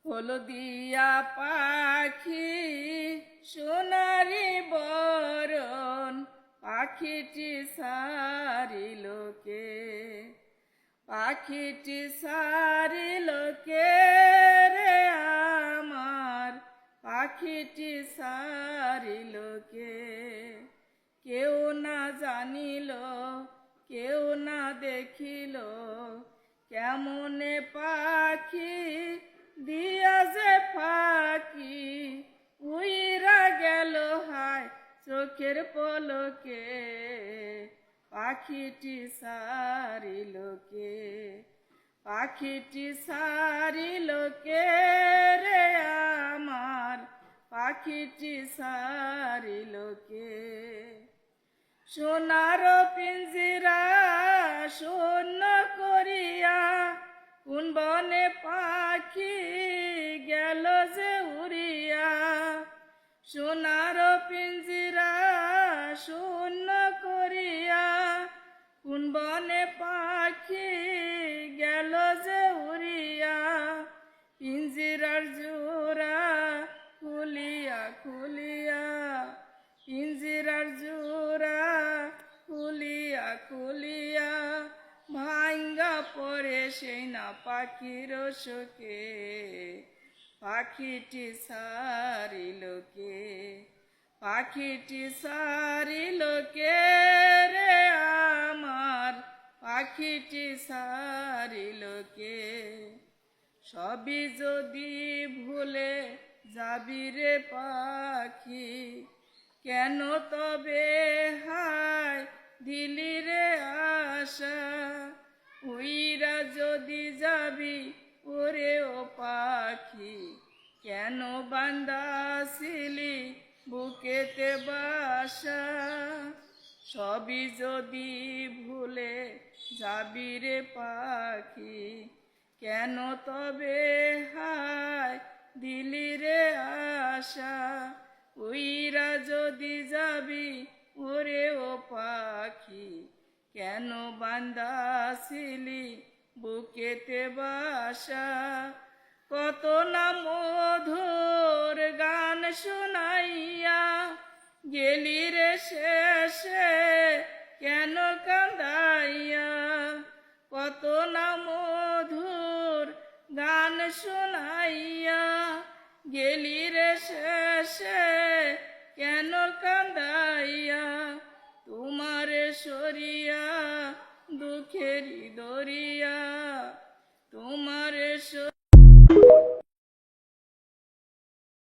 হলদিয়া পাখি সোনারি বরণ পাখিটি সারিল কে, পাখিটি সারিল কে রে আমার, পাখিটি সারিল কে। কেউ না জানিল কেউ না দেখিল কেমনে পাখি দিয়া যে ফাঁকি উইরা গেল হায় চোখের পলকে, পাখিটি সারিল কে, পাখিটি সারিল কে রে আমার, পাখিটি সারিল কে। সোনার পিঞ্জিরা শূন্য করিয়া কোন বনে পাখি গেল যে উড়িয়া, সোনার পিঞ্জিরা শূন্য করিয়া কোন বনে পাখি গেল যে উড়িয়া। পিঞ্জিরার জোড়া খুলিয়া খুলিয়া, পিঞ্জিরার জোড়া খুলিয়া খুলিয়া ভাঙ্গা পড়ে সেই না পাখির শোকে, পাখিটি সারিল কে, পাখিটি সারিল কে রে আমার, পাখিটি সারিল কে। সবই যদি ভুলে যাবি রে পাখি কেন তবে হায় দিলি রে আশা, উইরা যদি যাবি ওরে ও পাখি কেন বান্ধাছিলি বুকেতে বাসা। সবই যদি ভুলে যাবি রে পাখি কেন তবে হায় দিলি রে আশা, উইরা যদি যাবি ওরে ও পাখি কেন বান্ধাছিলি বুকেতে বাসা। কত না মধুর গান শোনাইয়া গেলি রে শেষে কেন কাঁদাইয়া, কত না মধুর গান শোনাইয়া গেলি রে শেষে কেন কাঁদাইয়া। তোমারে সরিয়া দুঃখেরি দরিয়া, তোমারে